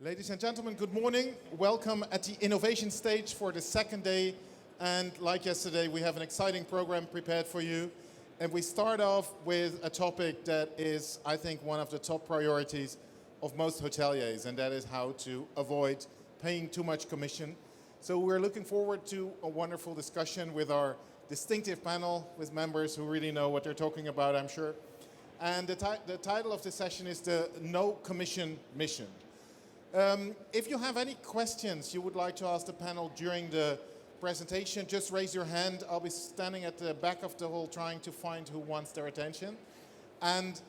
Ladies and gentlemen, good morning. Welcome at the innovation stage for the second day. And like yesterday, we have an exciting program prepared for you. And we start off with a topic that is, I think, one of the top priorities of most hoteliers, and that is how to avoid paying too much commission. So we're looking forward to a wonderful discussion with our distinctive panel with members who really know what they're talking about, I'm sure. And the title of this session is the No Commission Mission. If you have any questions you would like to ask the panel during the presentation, just raise your hand. I'll be standing at the back of the hall trying to find who wants their attention. And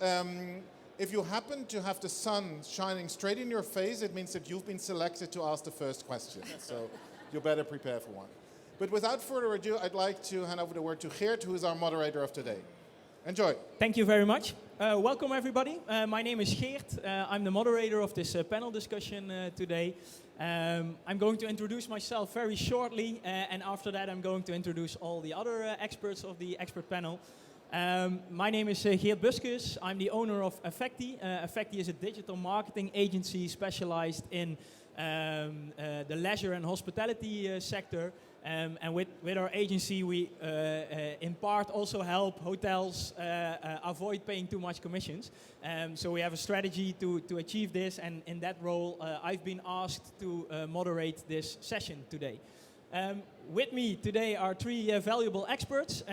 if you happen to have the sun shining straight in your face, it means that you've been selected to ask the first question. So you better prepare for one. But without further ado, I'd like to hand over the word to Geert, who is our moderator of today. Enjoy. Thank you very much. Welcome everybody. My name is Geert. I'm the moderator of this panel discussion today. I'm going to introduce myself very shortly, and after that I'm going to introduce all the other experts of the expert panel. My name is Geert Buskes. I'm the owner of Effecty. Effecty is a digital marketing agency specialized in the leisure and hospitality sector. And with our agency, we in part also help hotels avoid paying too much commissions. So we have a strategy to achieve this, and in that role, I've been asked to moderate this session today. With me today are three valuable experts,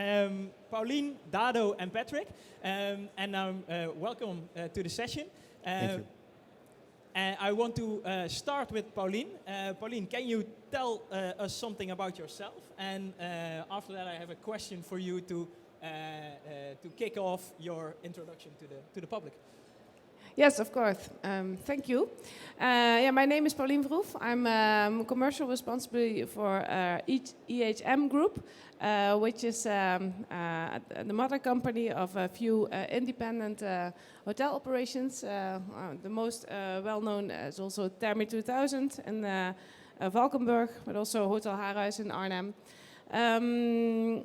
Pauline, Dado, and Patrick. And welcome to the session. Thank you. I want to start with Pauline. Pauline, can you tell us something about yourself? And after that, I have a question for you to kick off your introduction to the public. Yes, of course. Thank you. My name is Pauline Verhoef. I'm commercial responsibility for EHM Group, which is the mother company of a few independent hotel operations. The most well-known is also Thermi 2000 in Valkenburg, but also Hotel Haarhuis in Arnhem. I'm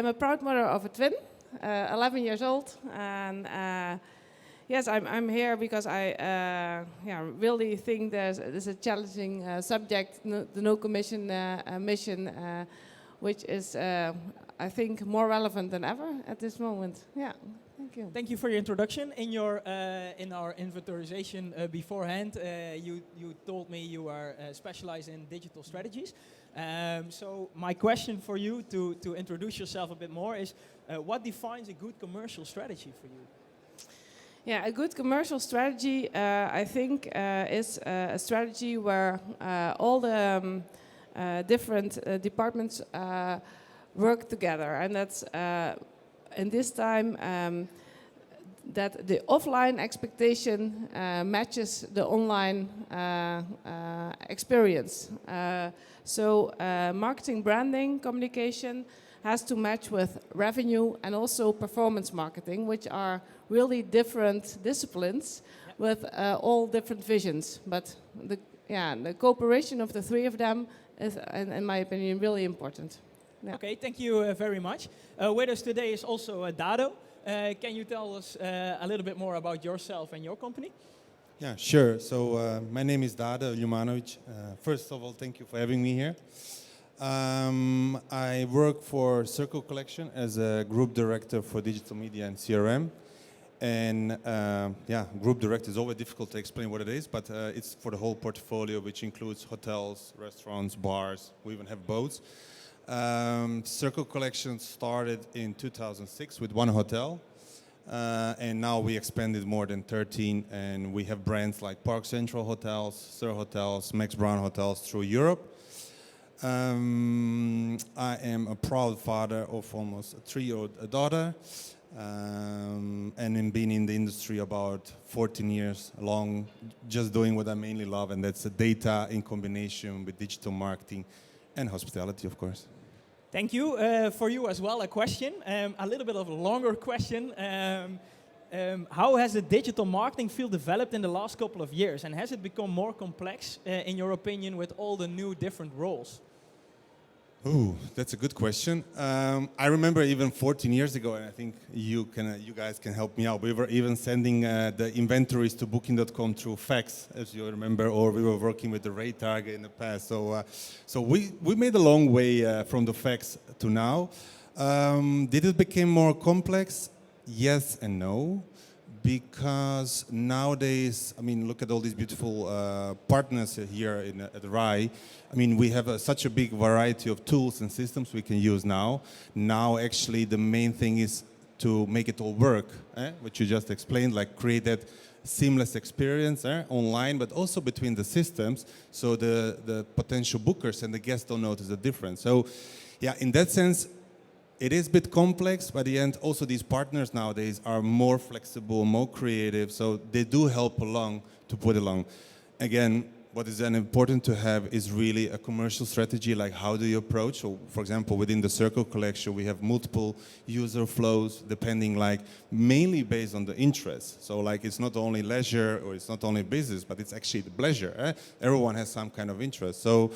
a proud mother of a twin, 11 years old, and yes, I'm here because I really think there's a challenging subject, the no commission mission, which is, I think, more relevant than ever at this moment. Yeah, thank you. Thank you for your introduction. In our invitarization beforehand, you told me you are specialized in digital strategies. So my question for you to introduce yourself a bit more is, what defines a good commercial strategy for you? Yeah, a good commercial strategy, I think, is a strategy where all the different departments work together. And that's, in this time, that the offline expectation matches the online experience. So marketing, branding, communication has to match with revenue and also performance marketing, which are really different disciplines with all different visions. But the cooperation of the three of them is, in my opinion, really important. Yeah. Okay, thank you very much. With us today is also Dado. Can you tell us a little bit more about yourself and your company? Yeah, sure. So my name is Dado, Ljumanovic. First of all, thank you for having me here. I work for Sircle Collection as a group director for digital media and CRM. And group director is always difficult to explain what it is, but it's for the whole portfolio, which includes hotels, restaurants, bars. We even have boats. Sircle Collection started in 2006 with one hotel. And now we expanded more than 13, and we have brands like Park Central Hotels, Sir Hotels, Max Brown Hotels through Europe. I am a proud father of almost a 3-year-old daughter, and I've been in the industry about 14 years long, just doing what I mainly love, and that's the data in combination with digital marketing and hospitality, of course. Thank you. For you as well, a question, a little bit of a longer question. How has the digital marketing field developed in the last couple of years, and has it become more complex, in your opinion, with all the new different roles? Ooh, that's a good question. I remember even 14 years ago, and I think you guys can help me out. We were even sending the inventories to Booking.com through fax, as you remember, or we were working with the rate target in the past. So we made a long way from the fax to now. Did it become more complex? Yes and no. Because nowadays, I mean, look at all these beautiful partners here at RAI. I mean, we have such a big variety of tools and systems we can use now. Now, actually, the main thing is to make it all work, which you just explained, like create that seamless experience online, but also between the systems, so the potential bookers and the guests don't notice the difference. So, yeah, in that sense, it is a bit complex, but at the end, also these partners nowadays are more flexible, more creative, so they do help along to put along. Again, what is then important to have is really a commercial strategy, like how do you approach? So, for example, within the Sircle collection, we have multiple user flows, depending like mainly based on the interest. So like it's not only leisure or it's not only business, but it's actually the pleasure. Everyone has some kind of interest. So,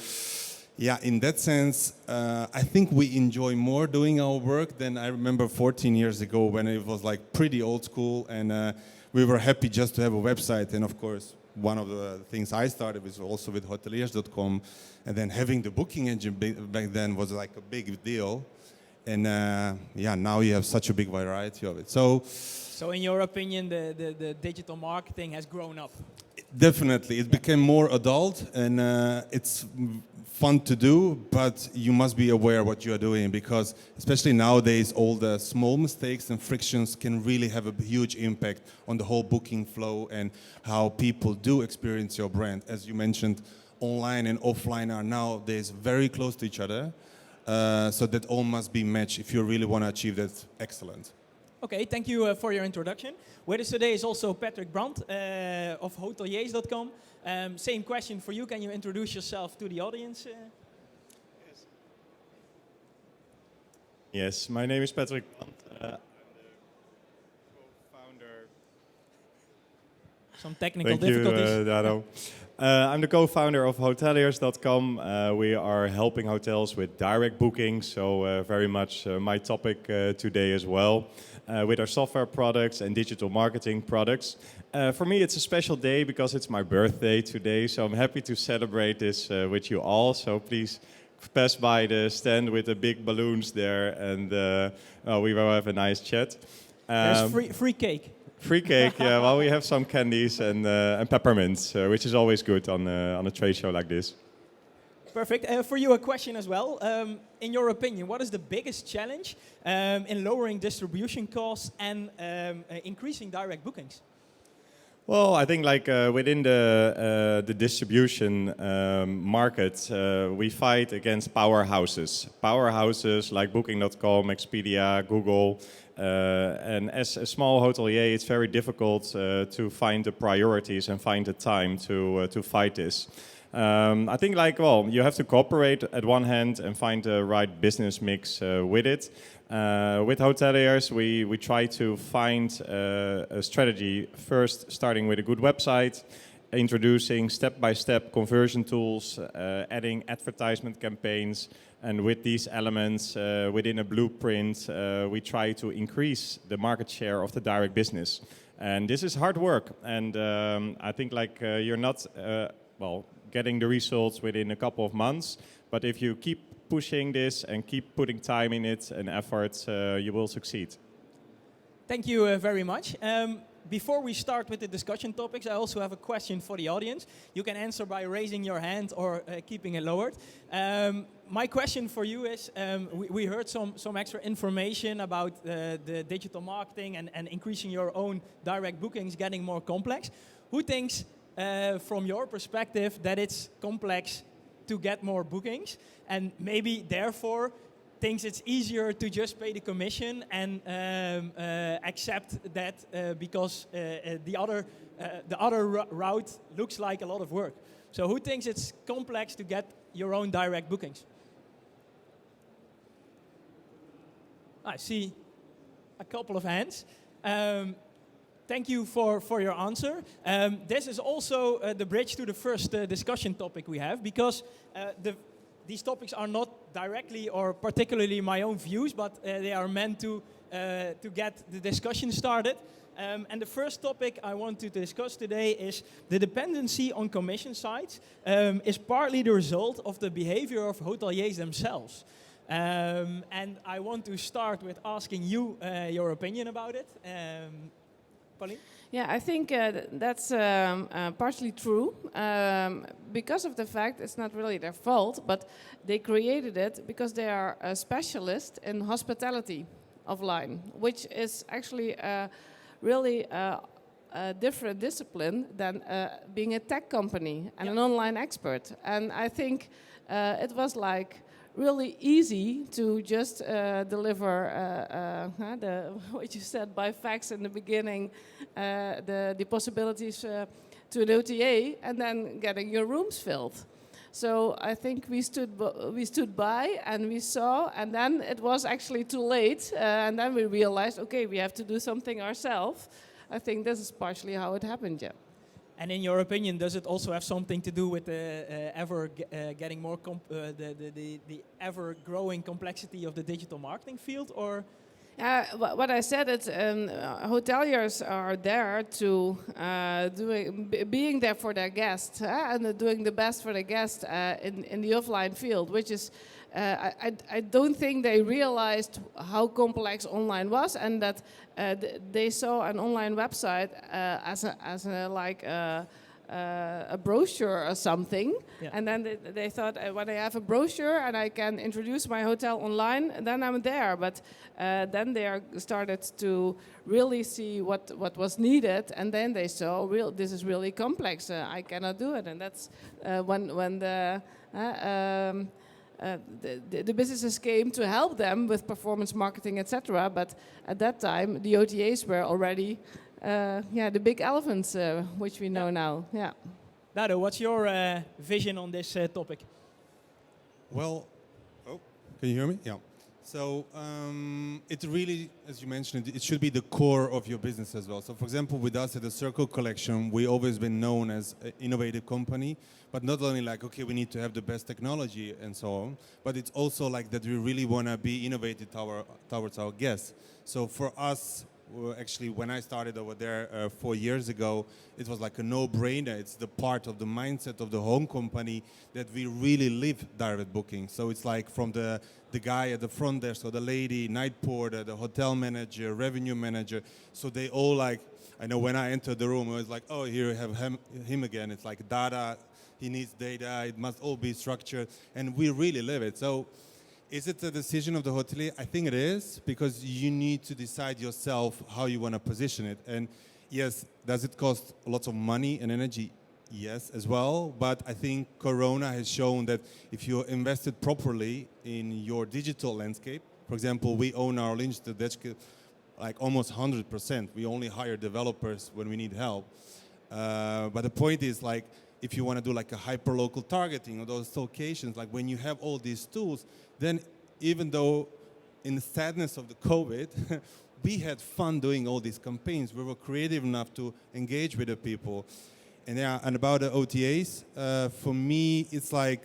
yeah, in that sense, I think we enjoy more doing our work than I remember 14 years ago when it was like pretty old school and we were happy just to have a website. And of course, one of the things I started was also with hoteliers.com, and then having the booking engine back then was like a big deal. And yeah, now you have such a big variety of it. So in your opinion, the digital marketing has grown up? Definitely, it became more adult and it's fun to do, but you must be aware what you are doing, because especially nowadays all the small mistakes and frictions can really have a huge impact on the whole booking flow and how people do experience your brand. As you mentioned, online and offline are nowadays very close to each other, so that all must be matched if you really want to achieve that excellence. Okay, thank you for your introduction. With us today is also Patrick Brandt of hoteliers.com. Same question for you. Can you introduce yourself to the audience? Yes, my name is Patrick Brandt. I'm the co-founder. Some technical Thank difficulties. you, Dado. I'm the co-founder of hoteliers.com. We are helping hotels with direct bookings, so very much my topic today as well, with our software products and digital marketing products. For me, it's a special day because it's my birthday today, so I'm happy to celebrate this with you all. So please pass by the stand with the big balloons there, and we will have a nice chat. There's free cake. Free cake, yeah. Well, we have some candies and peppermints, which is always good on a trade show like this. Perfect. For you, a question as well. In your opinion, what is the biggest challenge in lowering distribution costs and increasing direct bookings? Well, I think like within the distribution market, we fight against powerhouses. Powerhouses like Booking.com, Expedia, Google. And as a small hotelier, it's very difficult to find the priorities and find the time to fight this. I think like, well, you have to cooperate at one hand and find the right business mix with it. With hoteliers, we try to find a strategy, first starting with a good website, introducing step-by-step conversion tools, adding advertisement campaigns, and with these elements within a blueprint, we try to increase the market share of the direct business. And this is hard work, and I think like you're not, getting the results within a couple of months, but if you keep pushing this and keep putting time in it and efforts, you will succeed. Thank you very much. Before we start with the discussion topics, I also have a question for the audience. You can answer by raising your hand or keeping it lowered. My question for you is, we heard some extra information about the digital marketing and increasing your own direct bookings getting more complex. Who thinks, from your perspective, that it's complex to get more bookings, and maybe therefore thinks it's easier to just pay the commission and accept that because the other route looks like a lot of work? So who thinks it's complex to get your own direct bookings? I see a couple of hands. Thank you for your answer. This is also the bridge to the first discussion topic we have, because these topics are not directly or particularly my own views, but they are meant to get the discussion started. And the first topic I want to discuss today is the dependency on commission sites is partly the result of the behavior of hoteliers themselves. And I want to start with asking you your opinion about it. Pauline? Yeah, I think that's partially true because of the fact it's not really their fault, but they created it because they are a specialist in hospitality offline, which is actually really a different discipline than being a tech company and an online expert. And I think it was like really easy to just deliver what you said by fax in the beginning, the possibilities to an OTA, and then getting your rooms filled. So I think we stood by and we saw, and then it was actually too late, and then we realized, okay, we have to do something ourselves. I think this is partially how it happened, yeah. And in your opinion, does it also have something to do with the getting more the ever growing complexity of the digital marketing field, or? What I said is hoteliers are there to being there for their guests and doing the best for their guests in the offline field, which is I don't think they realized how complex online was, and that they saw an online website as a brochure or something, and then they thought, when I have a brochure and I can introduce my hotel online, then I'm there. But then they started to really see what was needed, and then they saw, this is really complex. I cannot do it, and that's when the businesses came to help them with performance marketing, etc. But at that time, the OTAs were already the big elephants, which we know now. Yeah. Dado, what's your vision on this topic? Well, can you hear me? Yeah. So it really, as you mentioned, it should be the core of your business as well. So for example, with us at the Sircle collection, we always been known as an innovative company, but not only like, okay, we need to have the best technology and so on, but it's also like that we really want to be innovative towards our guests. So for us, actually, when I started over there 4 years ago, it was like a no-brainer. It's the part of the mindset of the home company that we really live direct booking. So it's like from the guy at the front desk, or the lady, night porter, the hotel manager, revenue manager. So they all like, I know when I entered the room, it was like, oh, here we have him again. It's like data, he needs data, it must all be structured. And we really live it. So is it a decision of the hotelier? I think it is, because you need to decide yourself how you want to position it. And yes, does it cost lots of money and energy? Yes, as well. But I think Corona has shown that if you invested properly in your digital landscape, for example, we own our Lynch to Dutch like almost 100%. We only hire developers when we need help. But the point is, like, if you want to do like a hyper-local targeting or those locations, like when you have all these tools, then even though in the sadness of the COVID, we had fun doing all these campaigns. We were creative enough to engage with the people. And about the OTAs, for me, it's like,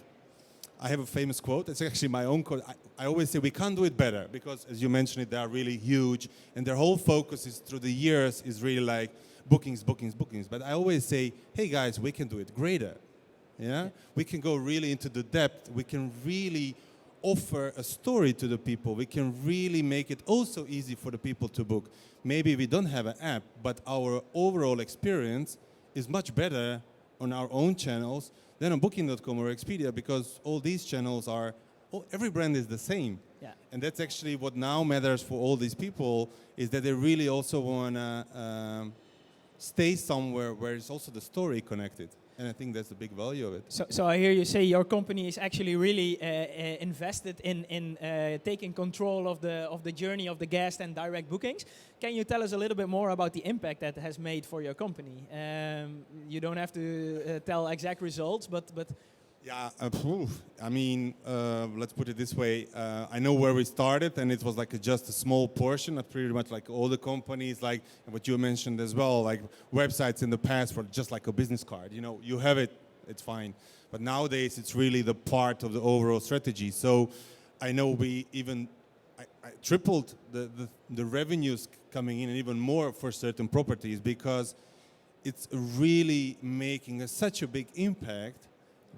I have a famous quote. It's actually my own quote. I always say we can't do it better, because as you mentioned it, they are really huge, and their whole focus is through the years is really like bookings, bookings, bookings. But I always say, hey guys, we can do it greater. Yeah? We can go really into the depth. We can really offer a story to the people. We can really make it also easy for the people to book. Maybe we don't have an app, but our overall experience is much better on our own channels than on Booking.com or Expedia, because all these channels are, every brand is the same. Yeah. And that's actually what now matters for all these people, is that they really also want to stay somewhere where it's also the story connected. And I think that's the big value of it. So I hear you say your company is actually really invested in taking control of the journey of the guest and direct bookings. Can you tell us a little bit more about the impact that has made for your company? You don't have to tell exact results, but yeah, I mean, let's put it this way. I know where we started, and it was like just a small portion of pretty much like all the companies, like what you mentioned as well, like websites in the past were just like a business card. You know, you have it, it's fine. But nowadays, it's really the part of the overall strategy. So I know we even I tripled the revenues coming in and even more for certain properties because it's really making such a big impact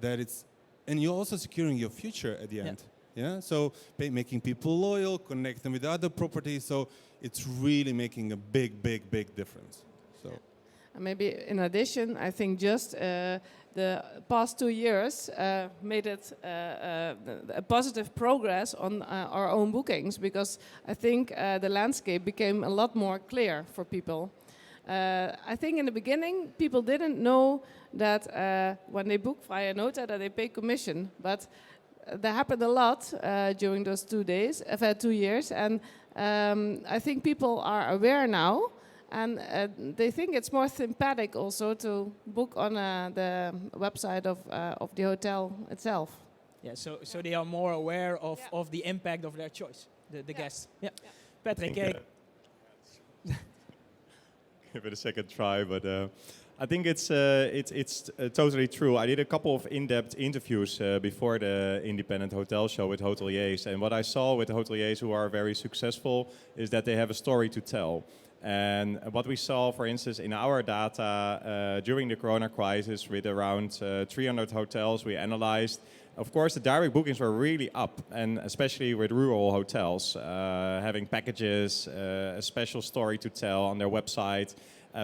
that it's, and you're also securing your future at the end. Yeah, so making people loyal, connect them with other properties. So it's really making a big, big, big difference. So. And maybe in addition, I think just the past 2 years made it a positive progress on our own bookings, because I think the landscape became a lot more clear for people. I think in the beginning, people didn't know that when they book via Nota that they pay commission, but that happened a lot during those 2 years, and I think people are aware now, and they think it's more sympathetic also to book on the website of the hotel itself. Yeah, so they are more aware of the impact of their choice, the guests. Yeah. Patrick, give it a second try, but I think it's totally true. I did a couple of in-depth interviews before the independent hotel show with hoteliers, and what I saw with hoteliers who are very successful is that they have a story to tell. And what we saw, for instance, in our data during the Corona crisis with around 300 hotels we analyzed, of course, the direct bookings were really up, and especially with rural hotels, having packages, a special story to tell on their website.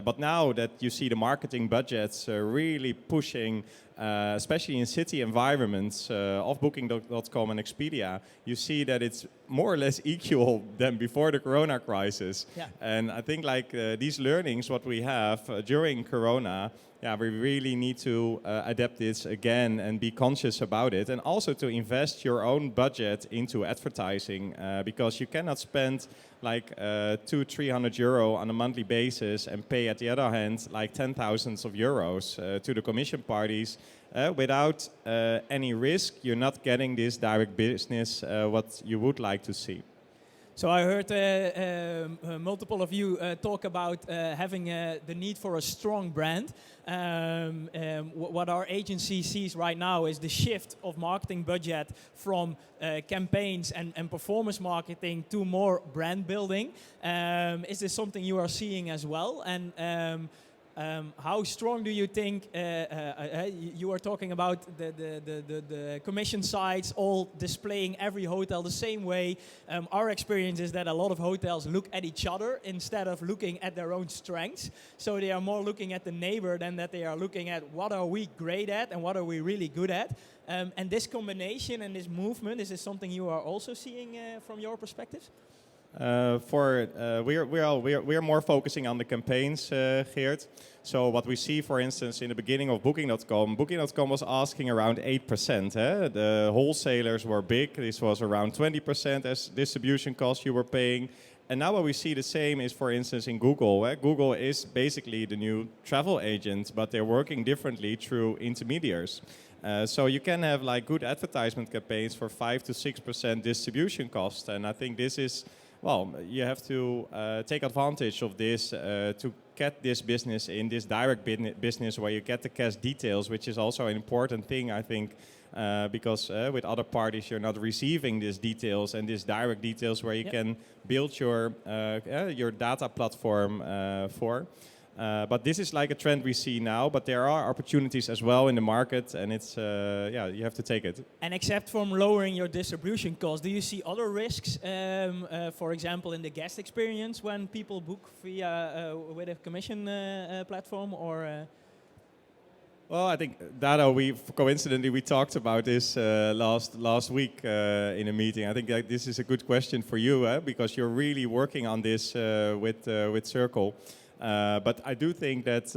But now that you see the marketing budgets really pushing, especially in city environments of Booking.com and Expedia, you see that it's more or less equal than before the Corona crisis. Yeah. And I think like these learnings, what we have during Corona, we really need to adapt this again and be conscious about it, and also to invest your own budget into advertising, because you cannot spend like 200-300 euro on a monthly basis and pay at the other hand like 10,000s of euros to the commission parties without any risk. You're not getting this direct business what you would like to see. So I heard multiple of you talk about having the need for a strong brand. What our agency sees right now is the shift of marketing budget from campaigns and performance marketing to more brand building. Is this something you are seeing as well? And how strong do you think, you were talking about the commission sites all displaying every hotel the same way. Our experience is that a lot of hotels look at each other instead of looking at their own strengths. So they are more looking at the neighbor than that they are looking at what are we great at and what are we really good at. And this combination and this movement, is this something you are also seeing from your perspective? We are more focusing on the campaigns, Geert. So what we see, for instance, in the beginning of Booking.com was asking around 8%. The wholesalers were big. This was around 20% as distribution costs you were paying. And now what we see the same is, for instance, in Google. Google is basically the new travel agent, but they're working differently through intermediaries. So you can have like good advertisement campaigns for 5 to 6% distribution cost. And I think this is, well, you have to take advantage of this to get this business in this direct business where you get the cash details, which is also an important thing, I think, because with other parties you're not receiving these details and these direct details where you can build your data platform for. But this is like a trend we see now, but there are opportunities as well in the market, and it's, you have to take it. And except from lowering your distribution costs, do you see other risks, for example, in the guest experience when people book via with a commission platform, or? Well, I think, Dado, coincidentally we talked about this last week in a meeting. I think that this is a good question for you, because you're really working on this with Sircle. But I do think that,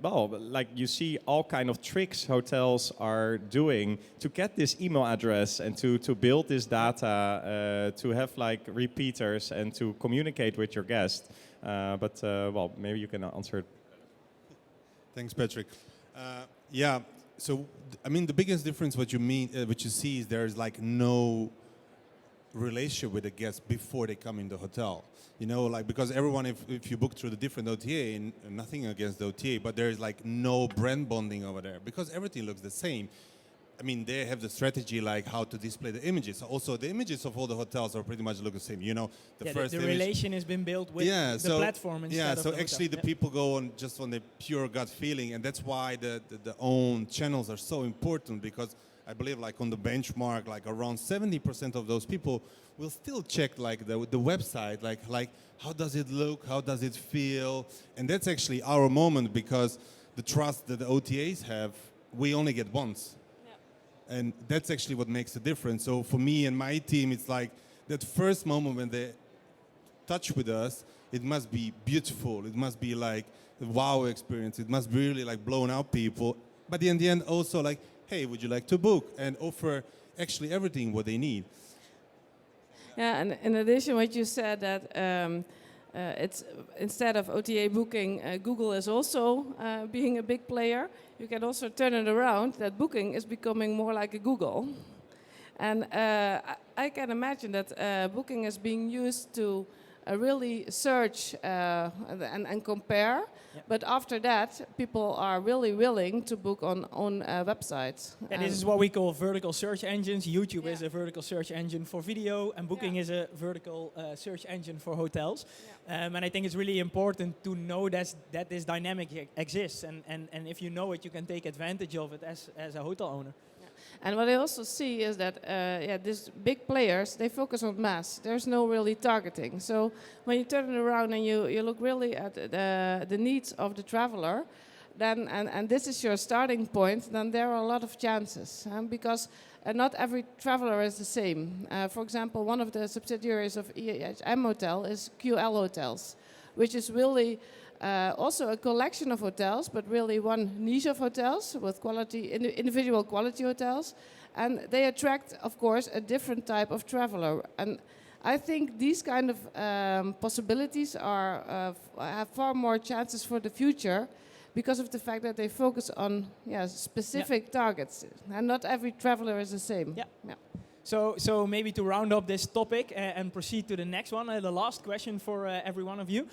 like you see all kind of tricks hotels are doing to get this email address and to build this data, to have like repeaters and to communicate with your guest. But maybe you can answer it. Thanks, Patrick. So I mean, the biggest difference what you see is there's like no relationship with the guests before they come in the hotel. You know, like, because everyone, if you book through the different OTA, and nothing against the OTA, but there is like no brand bonding over there because everything looks the same. I mean, they have the strategy like how to display the images. Also, the images of all the hotels are pretty much look the same. You know, the first the image, relation has been built with the platform instead of so the actually hotel. the people go on just on the pure gut feeling, and that's why the own channels are so important, because I believe like on the benchmark, like around 70% of those people will still check like the website, like how does it look, how does it feel, and that's actually our moment, because the trust that the OTAs have, we only get once. And that's actually what makes a difference. So for me and my team, it's like that first moment when they touch with us, it must be beautiful. It must be like a wow experience. It must really like blown out people. But in the end also like, hey, would you like to book? And offer actually everything what they need. Yeah, and in addition, what you said that it's instead of OTA booking, Google is also being a big player. You can also turn it around that booking is becoming more like a Google. And I can imagine that booking is being used to really search and compare. Yep. But after that, people are really willing to book on websites. And this is what we call vertical search engines. YouTube Yeah. is a vertical search engine for video, and Booking is a vertical search engine for hotels. And I think it's really important to know that this dynamic exists. And if you know it, you can take advantage of it as a hotel owner. And what I also see is that these big players, they focus on mass. There's no really targeting. So when you turn it around and you look really at the needs of the traveler, then and this is your starting point, then there are a lot of chances. Because not every traveler is the same. For example, one of the subsidiaries of EHM Hotel is QL Hotels, which is really also a collection of hotels, but really one niche of hotels with quality, individual quality hotels. And they attract, of course, a different type of traveler. And I think these kind of possibilities have far more chances for the future because of the fact that they focus on specific targets. And not every traveler is the same. Yeah. So maybe to round up this topic and proceed to the next one, the last question for every one of you.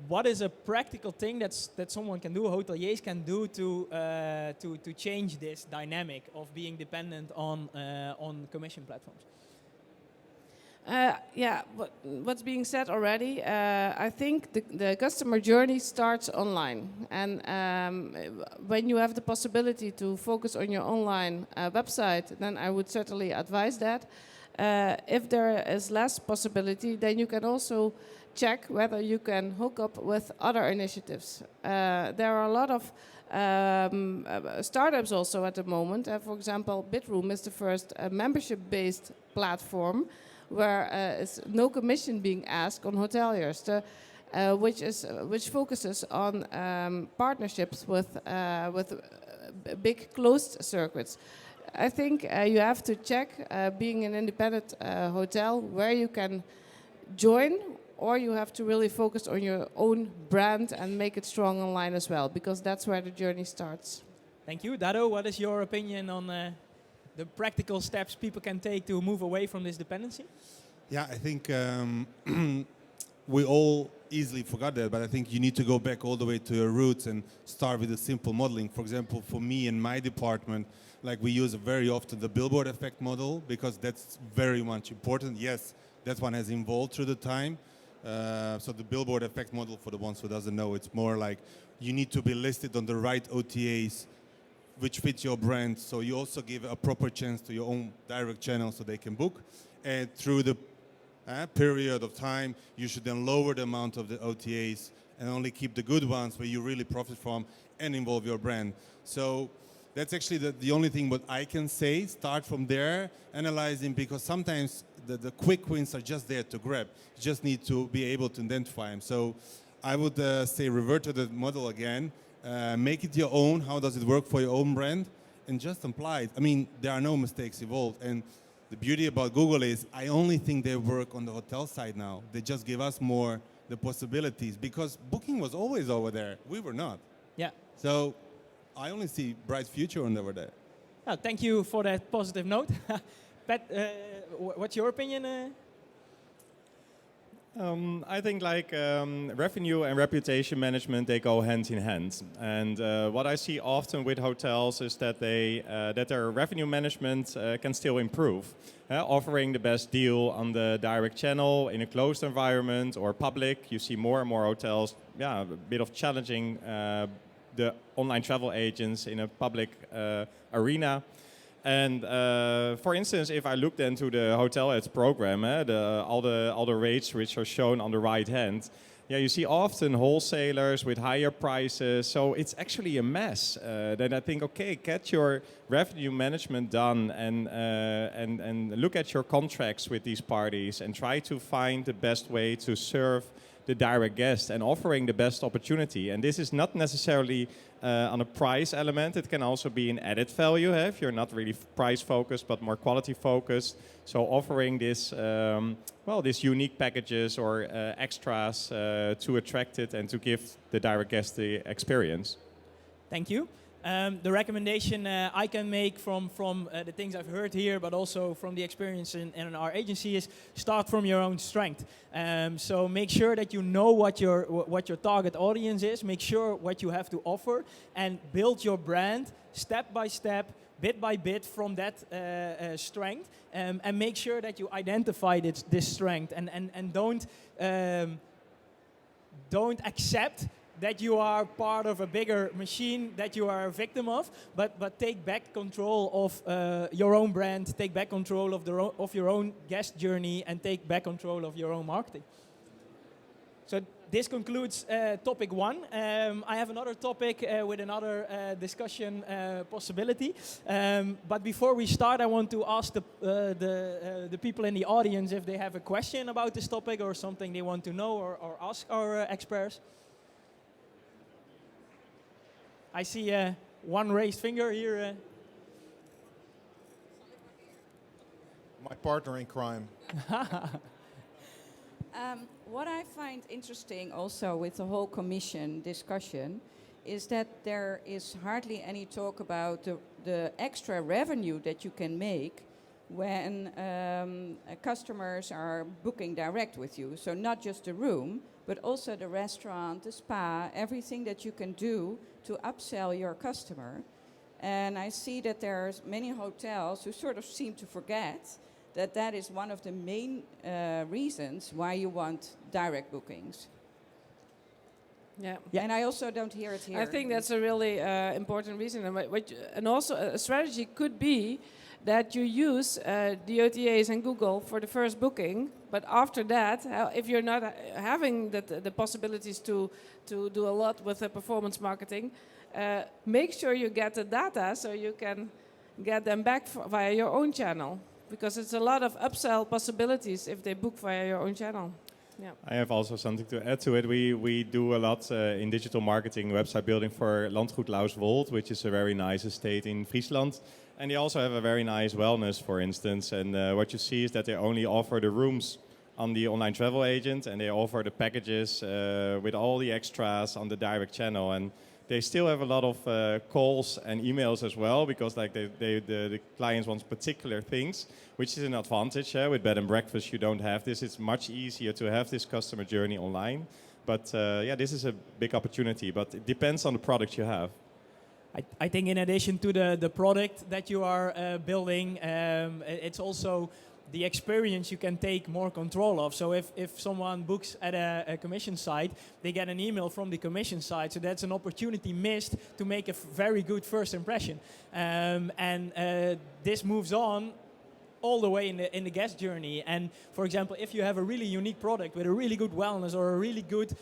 What is a practical thing that someone can do, hoteliers can do to change this dynamic of being dependent on commission platforms? What's being said already, I think the customer journey starts online. And when you have the possibility to focus on your online website, then I would certainly advise that. If there is less possibility, then you can also check whether you can hook up with other initiatives. There are a lot of startups also at the moment. For example, Bidroom is the first membership-based platform where is no commission being asked on hoteliers, which focuses on partnerships with big closed circuits. I think you have to check, being an independent hotel, where you can join, or you have to really focus on your own brand and make it strong online as well, because that's where the journey starts. Thank you. Dado, what is your opinion on the practical steps people can take to move away from this dependency? Yeah, I think we all easily forgot that, but I think you need to go back all the way to your roots and start with a simple modeling. For example, for me in my department, like we use very often the billboard effect model because that's very much important. Yes, that one has evolved through the time. So the billboard effect model, for the ones who doesn't know, it's more like you need to be listed on the right OTAs which fit your brand, so you also give a proper chance to your own direct channel so they can book. And through the period of time, you should then lower the amount of the OTAs and only keep the good ones where you really profit from and involve your brand. So that's actually the only thing what I can say. Start from there, analyzing, because sometimes the quick wins are just there to grab. You just need to be able to identify them. So I would say revert to the model again. Make it your own. How does it work for your own brand? And just apply it. I mean, there are no mistakes involved. And the beauty about Google is I only think they work on the hotel side now. They just give us more the possibilities because booking was always over there. We were not. Yeah. So I only see bright future over there. Thank you for that positive note. Pat, what's your opinion? I think revenue and reputation management, they go hand in hand. And what I see often with hotels is that that their revenue management can still improve. Offering the best deal on the direct channel in a closed environment or public. You see more and more hotels, a bit of challenging the online travel agents in a public arena. And for instance, if I look then to the hotel ads program, all the rates which are shown on the right hand, you see often wholesalers with higher prices. So it's actually a mess. Then I think, okay, get your revenue management done and look at your contracts with these parties and try to find the best way to serve the direct guest and offering the best opportunity. And this is not necessarily on a price element. It can also be an added value if you're not really price focused but more quality focused. So offering this, these unique packages or extras to attract it and to give the direct guest the experience. Thank you. The recommendation I can make from the things I've heard here, but also from the experience in our agency, is start from your own strength. So make sure that you know what your target audience is. Make sure what you have to offer, and build your brand step by step, bit by bit from that strength, and make sure that you identify this strength, and don't accept that you are part of a bigger machine that you are a victim of, but take back control of your own brand, take back control of your own guest journey, and take back control of your own marketing. So this concludes topic 1. I have another topic with another discussion possibility. But before we start, I want to ask the people in the audience if they have a question about this topic or something they want to know or ask our experts. I see one raised finger here. My partner in crime. What I find interesting also with the whole commission discussion is that there is hardly any talk about the extra revenue that you can make when customers are booking direct with you. So not just the room, but also the restaurant, the spa, everything that you can do to upsell your customer. And I see that there's many hotels who sort of seem to forget that is one of the main reasons why you want direct bookings. Yeah. And I also don't hear it here. I think that's a really important reason. And also a strategy could be that you use the OTAs and Google for the first booking, but after that, if you're not having the possibilities to do a lot with the performance marketing, make sure you get the data so you can get them back via your own channel, because it's a lot of upsell possibilities if they book via your own channel. Yeah. I have also something to add to it. We do a lot in digital marketing, website building for Landgoed Lauswold, which is a very nice estate in Friesland. And they also have a very nice wellness, for instance. And what you see is that they only offer the rooms on the online travel agent, and they offer the packages with all the extras on the direct channel. And they still have a lot of calls and emails as well, because the clients want particular things, which is an advantage. With bed and breakfast, you don't have this. It's much easier to have this customer journey online. But this is a big opportunity. But it depends on the product you have. I think in addition to the product that you are building, it's also the experience you can take more control of. So if someone books at a commission site, they get an email from the commission site. So that's an opportunity missed to make a very good first impression. This moves on all the way in the guest journey. And for example, if you have a really unique product with a really good wellness or a really good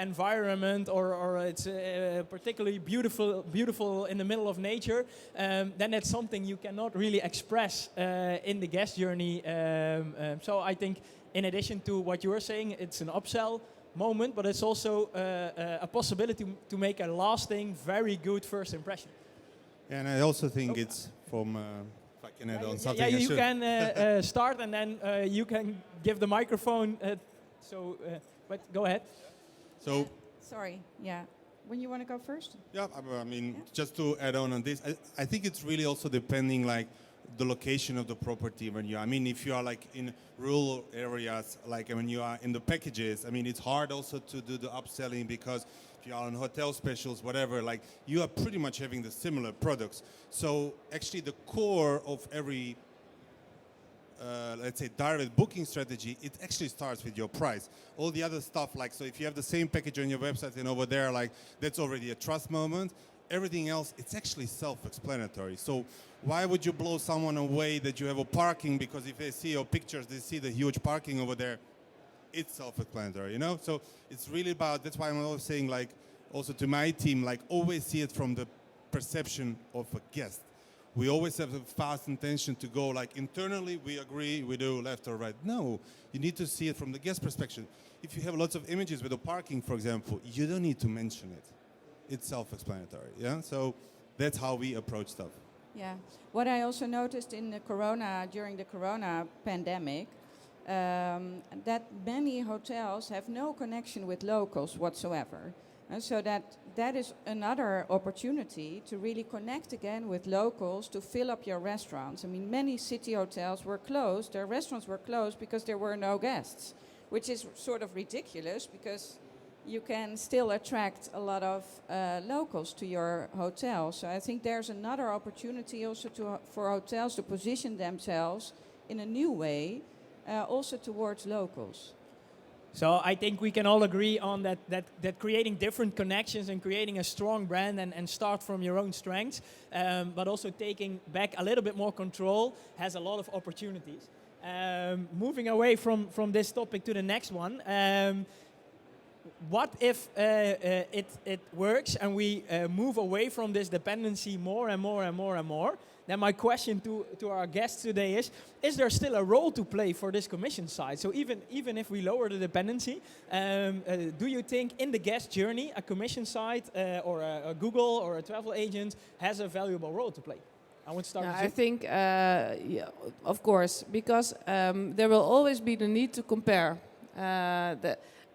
environment, or it's particularly beautiful in the middle of nature, then that's something you cannot really express in the guest journey. So I think in addition to what you were saying, it's an upsell moment, but it's also a possibility to make a lasting, very good first impression. And I also think it's from... Can add on something? You can start, and then you can give the microphone. But go ahead. So, sorry, yeah. when you want to go first? Yeah, I mean, just to add on this, I think it's really also depending like the location of the property when you, I mean, if you are like in rural areas, like when you are in the packages, I mean, it's hard also to do the upselling because if you are on hotel specials, whatever, like you are pretty much having the similar products. So actually the core of every let's say direct booking strategy, it actually starts with your price. All the other stuff, like, so if you have the same package on your website and over there, like, that's already a trust moment. Everything else, it's actually self-explanatory. So why would you blow someone away that you have a parking? Because if they see your pictures, they see the huge parking over there. It's self-explanatory, you know? So it's really about, that's why I'm always saying, like, also to my team, like, always see it from the perception of a guest. We always have a fast intention to go like internally, we agree, we do left or right. No, you need to see it from the guest perspective. If you have lots of images with the parking, for example, you don't need to mention it. It's self-explanatory, yeah? So that's how we approach stuff. Yeah. What I also noticed in the during the Corona pandemic, that many hotels have no connection with locals whatsoever. And so that is another opportunity to really connect again with locals to fill up your restaurants. I mean, many city hotels were closed, their restaurants were closed because there were no guests, which is sort of ridiculous because you can still attract a lot of locals to your hotel. So I think there's another opportunity also for hotels to position themselves in a new way, also towards locals. So I think we can all agree on that creating different connections and creating a strong brand and start from your own strengths, but also taking back a little bit more control has a lot of opportunities. Moving away from this topic to the next one, what if it works and we move away from this dependency more and more and more and more? Then my question to our guests today is there still a role to play for this commission side? So even if we lower the dependency, do you think in the guest journey a commission site or a Google or a travel agent has a valuable role to play? I want to start with you. I think, yeah, of course, because there will always be the need to compare.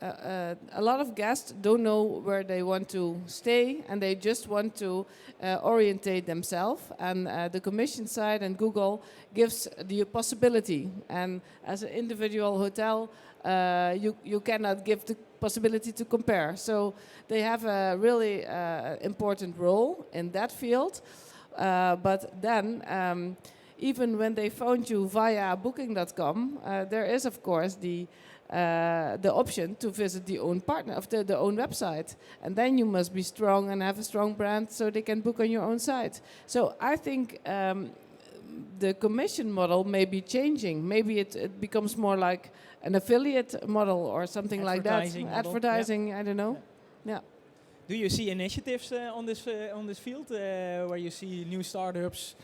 A lot of guests don't know where they want to stay and they just want to orientate themselves, and the commission site and Google gives the possibility, and as an individual hotel you cannot give the possibility to compare, so they have a really important role in that field, but then even when they found you via booking.com, there is of course the option to visit the own partner of the own website, and then you must be strong and have a strong brand so they can book on your own site. So I think the commission model may be changing. Maybe it becomes more like an affiliate model or something like that. Advertising, I don't know. Yeah. Do you see initiatives on this field where you see new startups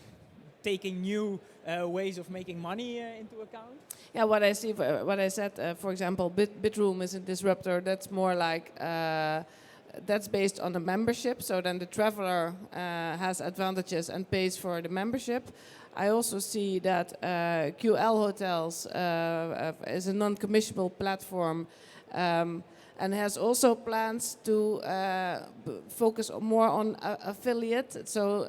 taking new ways of making money into account? Yeah, what I see, what I said, for example, Bitroom is a disruptor. That's more like, that's based on a membership. So then the traveler has advantages and pays for the membership. I also see that QL Hotels is a non-commissionable platform and has also plans to focus more on affiliate. So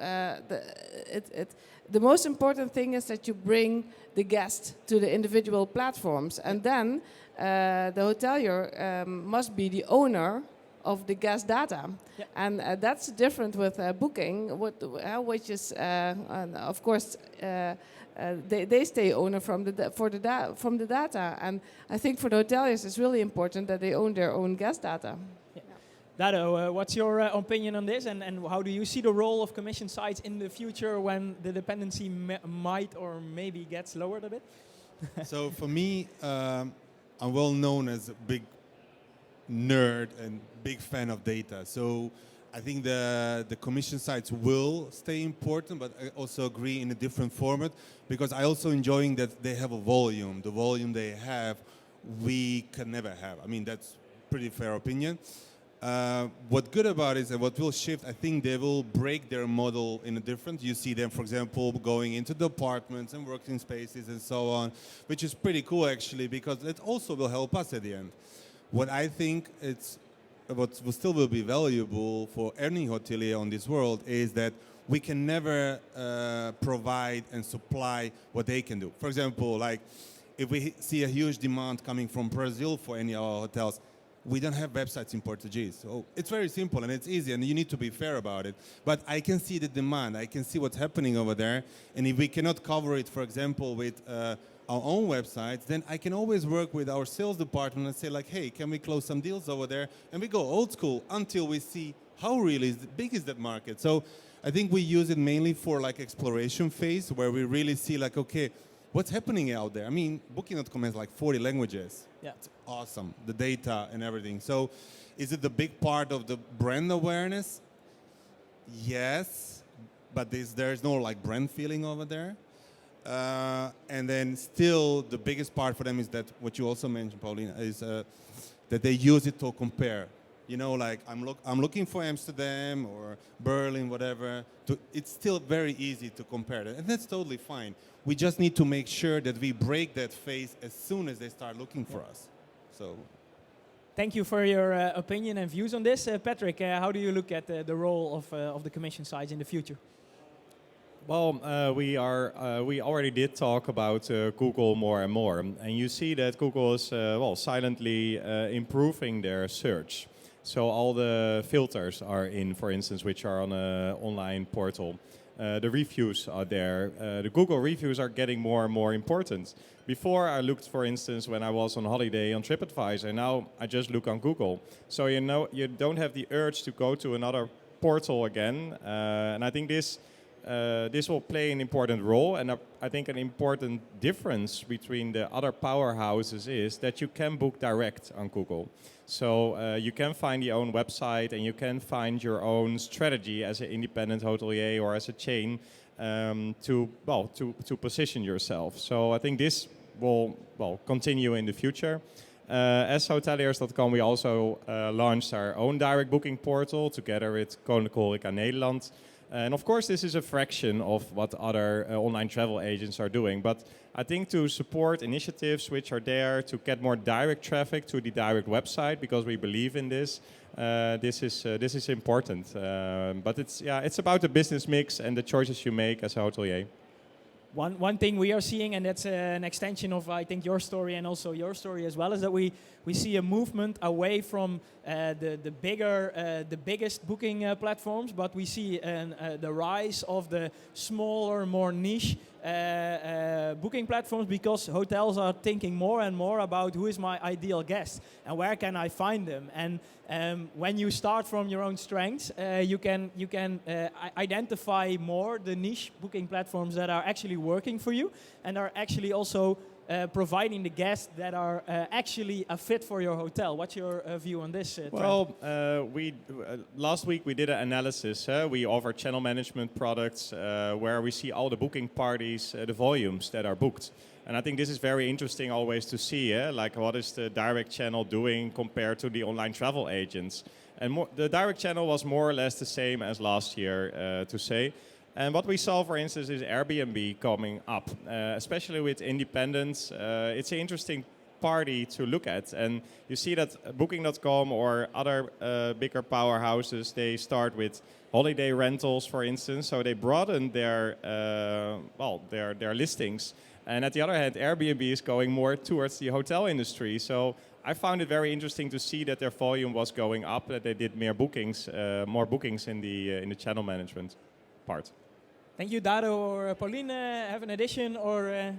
the most important thing is that you bring the guest to the individual platforms, and then the hotelier must be the owner of the guest data, and that's different with booking, which is of course they stay owner from the data, and I think for the hoteliers it's really important that they own their own guest data. Dado, what's your opinion on this, and how do you see the role of commission sites in the future when the dependency might or maybe gets lowered a bit? So for me, I'm well known as a big nerd and big fan of data. So I think the commission sites will stay important, but I also agree in a different format, because I also enjoying that they have a volume. The volume they have, we can never have. I mean, that's pretty fair opinion. What good about it is, and what will shift, I think they will break their model in a different. You see them, for example, going into the apartments and working spaces and so on, which is pretty cool actually, because it also will help us at the end. What I think it's what will still will be valuable for any hotelier on this world is that we can never provide and supply what they can do. For example, like if we see a huge demand coming from Brazil for any of our hotels, we don't have websites in Portuguese. So it's very simple and it's easy and you need to be fair about it. But I can see the demand, I can see what's happening over there. And if we cannot cover it, for example, with our own websites, then I can always work with our sales department and say like, hey, can we close some deals over there? And we go old school until we see how really big is that market. So I think we use it mainly for like exploration phase where we really see like, okay, what's happening out there? I mean, Booking.com has like 40 languages. Yeah. It's awesome, the data and everything. So is it the big part of the brand awareness? Yes, but there's no like brand feeling over there. And then still the biggest part for them is that what you also mentioned, Pauline, is that they use it to compare. You know, like I'm looking for Amsterdam or Berlin, whatever. It's still very easy to compare that, and that's totally fine. We just need to make sure that we break that phase as soon as they start looking for us. So, Thank you for your opinion and views on this. Patrick, how do you look at the role of the commission sites in the future? Well, we already did talk about Google more and more, and you see that Google is silently improving their search. So all the filters are in, for instance, which are on an online portal. The reviews are there. The Google reviews are getting more and more important. Before I looked, for instance, when I was on holiday on TripAdvisor. Now I just look on Google. So you know you don't have the urge to go to another portal again. And I think this will play an important role. And I think an important difference between the other powerhouses is that you can book direct on Google. So you can find your own website and you can find your own strategy as an independent hotelier or as a chain to position yourself. So I think this will continue in the future. As hoteliers.com, we also launched our own direct booking portal together with Koninklijke Horeca Nederland. And of course, this is a fraction of what other online travel agents are doing. But I think to support initiatives which are there to get more direct traffic to the direct website, because we believe in this, this is important. But it's about the business mix and the choices you make as a hotelier. One thing we are seeing, and that's an extension of, I think, your story and also your story as well, is that we see a movement away from the biggest booking platforms, but we see the rise of the smaller, more niche booking platforms, because hotels are thinking more and more about who is my ideal guest and where can I find them. And when you start from your own strengths, you can identify more the niche booking platforms that are actually working for you and are actually also providing the guests that are actually a fit for your hotel. What's your view on this? Well, last week we did an analysis. We offer channel management products where we see all the booking parties, the volumes that are booked. And I think this is very interesting always to see, like what is the direct channel doing compared to the online travel agents. And the direct channel was more or less the same as last year, to say. And what we saw, for instance, is Airbnb coming up, especially with independents. It's an interesting party to look at. And you see that Booking.com or other bigger powerhouses, they start with holiday rentals, for instance. So they broaden their listings. And at the other hand, Airbnb is going more towards the hotel industry. So I found it very interesting to see that their volume was going up, that they did more bookings in the channel management part. Thank you, Dado or Pauline. Have an addition or?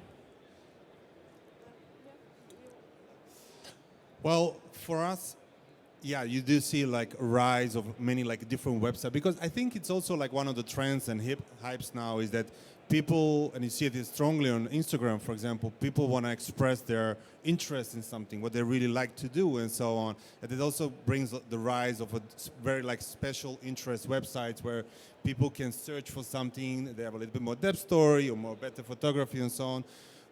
Well, for us, yeah, you do see like a rise of many like different websites, because I think it's also like one of the trends and hypes now is that people, and you see it strongly on Instagram, for example, people want to express their interest in something, what they really like to do, and so on. And it also brings the rise of a very like special interest websites where people can search for something, they have a little bit more depth story or more better photography and so on.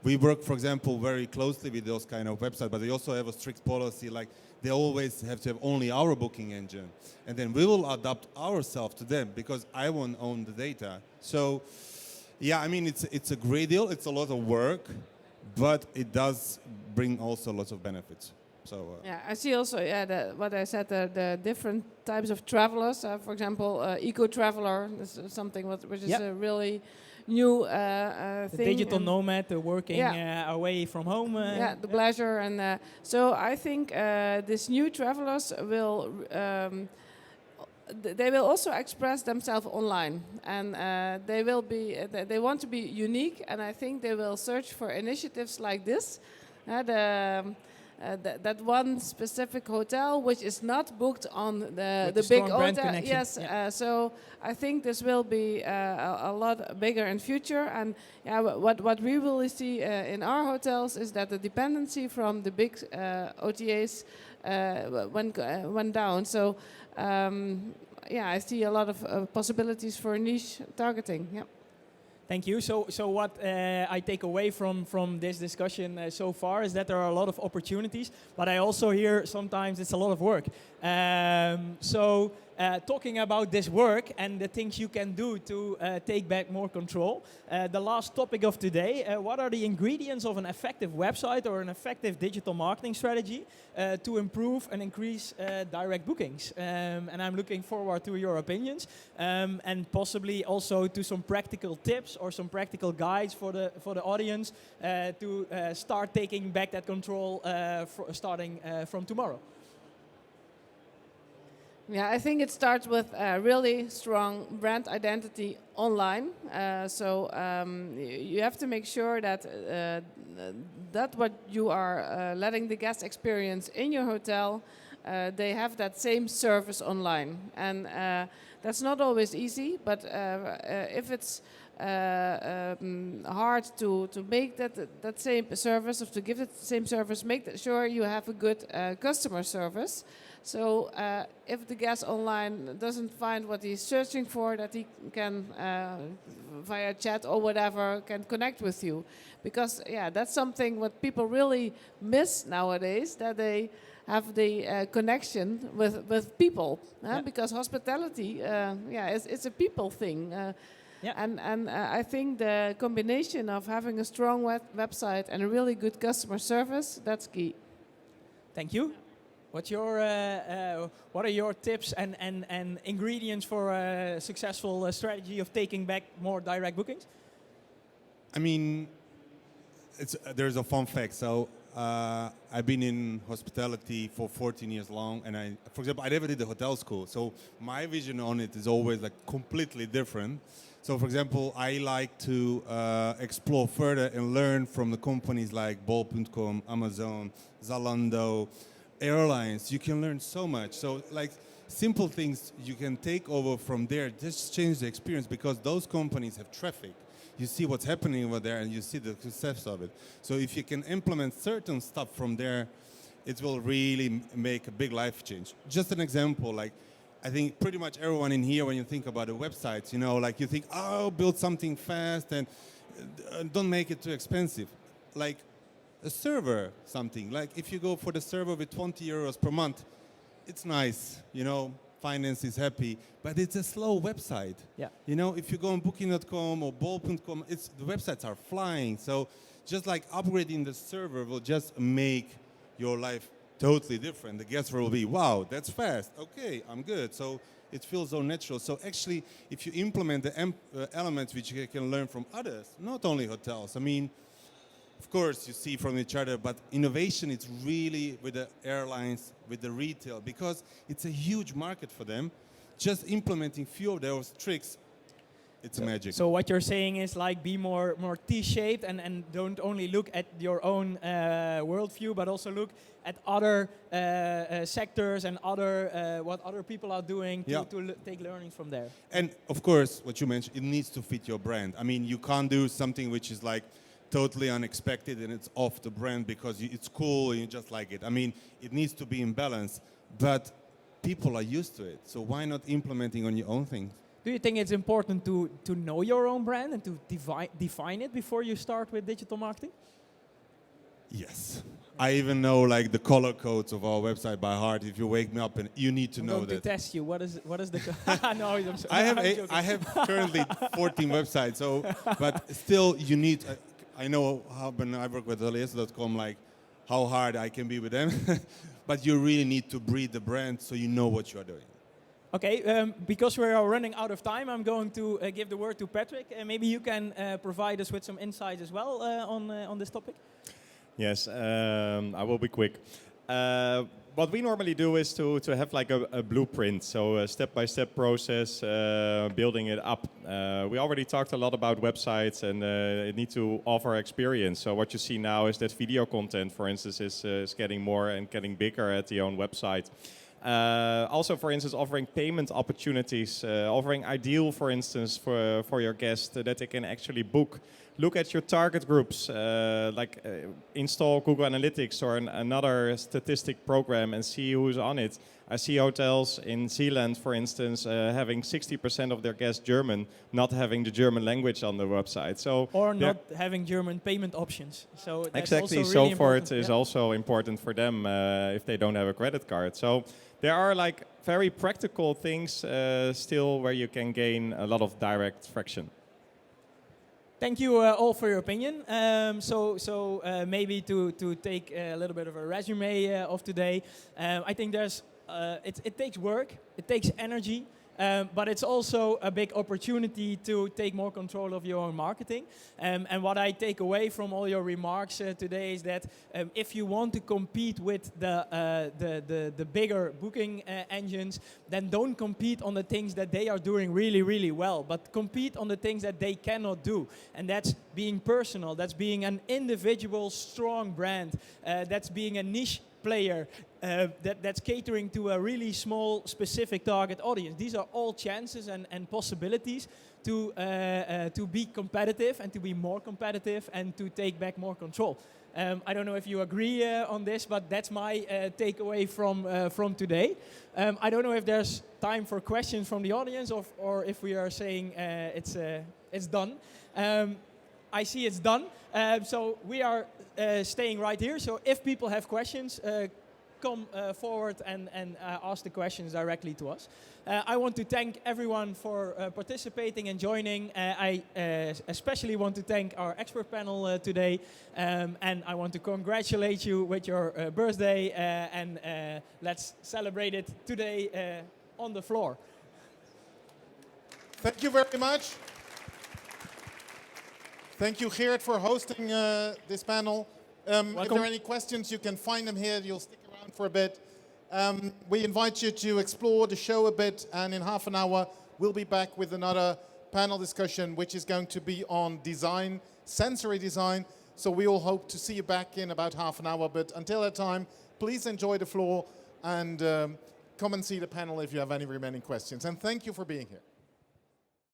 We work, for example, very closely with those kind of websites, but they also have a strict policy, like they always have to have only our booking engine. And then we will adapt ourselves to them, because I won't own the data. So, yeah, I mean, it's a great deal. It's a lot of work, but it does bring also lots of benefits. So Yeah, I see also, what I said, the different types of travelers. For example, eco-traveler is something which is Yep. a really new The thing. digital and nomad, the working away from home. the pleasure. And so I think these new travelers will... they will also express themselves online, and they will be. They want to be unique, and I think they will search for initiatives like this. That one specific hotel which is not booked on With the the big strong brand hotel. connection. Yes, Yeah. so I think this will be a lot bigger in future. And what we really see in our hotels is that the dependency from the big OTAs went down. So I see a lot of possibilities for niche targeting. Yeah. Thank you. So what I take away from this discussion so far is that there are a lot of opportunities, but I also hear sometimes it's a lot of work. Talking about this work and the things you can do to take back more control, the last topic of today, what are the ingredients of an effective website or an effective digital marketing strategy to improve and increase direct bookings? And I'm looking forward to your opinions and possibly also to some practical tips or some practical guides for the audience to start taking back that control starting from tomorrow. Yeah, I think it starts with a really strong brand identity online. You have to make sure that what you are letting the guests experience in your hotel, they have that same service online. And that's not always easy, but if it's hard to make that same service, or to give it the same service, make sure you have a good customer service. So if the guest online doesn't find what he's searching for, that he can, via chat or whatever, can connect with you. Because, that's something what people really miss nowadays, that they have the connection with people. Because hospitality, it's a people thing. And I think the combination of having a strong website and a really good customer service, that's key. Thank you. What are your tips and ingredients for a successful strategy of taking back more direct bookings? I mean, there's a fun fact. So I've been in hospitality for 14 years long, and for example, I never did the hotel school. So my vision on it is always like completely different. So for example, I like to explore further and learn from the companies like Bol.com, Amazon, Zalando, airlines. You can learn so much. So like simple things you can take over from there, just change the experience, because those companies have traffic. You see what's happening over there and you see the success of it. So if you can implement certain stuff from there, it will really make a big life change. Just an example, like I think pretty much everyone in here, when you think about the websites, like you think, build something fast and don't make it too expensive. Like a server, something. Like if you go for the server with 20 euros per month, it's nice, finance is happy, but it's a slow website. Yeah. If you go on Booking.com or Bol.com, the websites are flying. So just like upgrading the server will just make your life totally different. The guest will be, wow, that's fast. Okay, I'm good. So it feels so natural. So actually, if you implement the elements which you can learn from others, not only hotels. I mean, of course, you see from each other, but innovation is really with the airlines, with the retail, because it's a huge market for them. Just implementing few of those tricks, it's magic. So what you're saying is like be more T-shaped and don't only look at your own worldview, but also look at other sectors and what other people are doing to take learnings from there. And of course, what you mentioned, it needs to fit your brand. I mean, you can't do something which is like totally unexpected and it's off the brand because it's cool and you just like it. I mean, it needs to be in balance, but people are used to it. So why not implementing on your own thing? Do you think it's important to know your own brand and to define it before you start with digital marketing? Yes. I even know like the color codes of our website by heart. If you wake me up and you need to know that. I'm going to test you. What is the? No, I'm sorry. I have currently 14 websites. So, but still, you need. I know when I work with Elias.com, like how hard I can be with them. But you really need to breed the brand so you know what you are doing. Okay, because we are running out of time, I'm going to give the word to Patrick. Maybe you can provide us with some insights as well on this topic. Yes, I will be quick. What we normally do is to have like a blueprint, so a step-by-step process, building it up. We already talked a lot about websites and it need to offer experience. So what you see now is that video content, for instance, is getting more and getting bigger at the own website. Also, for instance, offering payment opportunities, offering ideal, for instance, for your guests that they can actually book. Look at your target groups, install Google Analytics or another statistic program and see who's on it. I see hotels in Zealand, for instance, having 60% of their guests German, not having the German language on the website. So or not having German payment options. So that's exactly, also really so forth important. is also important for them if they don't have a credit card. So there are like very practical things still where you can gain a lot of direct traction. Thank you all for your opinion. Maybe to take a little bit of a resume of today, I think it takes work, it takes energy, but it's also a big opportunity to take more control of your own marketing. And what I take away from all your remarks today is that if you want to compete with the bigger booking engines, then don't compete on the things that they are doing really, really well, but compete on the things that they cannot do. And that's being personal, that's being an individual, strong brand, that's being a niche player, that's catering to a really small, specific target audience. These are all chances and possibilities to be competitive and to be more competitive and to take back more control. I don't know if you agree on this, but that's my takeaway from today. I don't know if there's time for questions from the audience or if we are saying it's done. I see it's done. So we are staying right here. So if people have questions, come forward and ask the questions directly to us. I want to thank everyone for participating and joining. I especially want to thank our expert panel today. And I want to congratulate you with your birthday. And let's celebrate it today on the floor. Thank you very much. Thank you, Geert, for hosting this panel. If there are any questions, you can find them here. You'll stick around for a bit. We invite you to explore the show a bit, and in half an hour, we'll be back with another panel discussion, which is going to be on design, sensory design. So we all hope to see you back in about half an hour. But until that time, please enjoy the floor and come and see the panel if you have any remaining questions. And thank you for being here.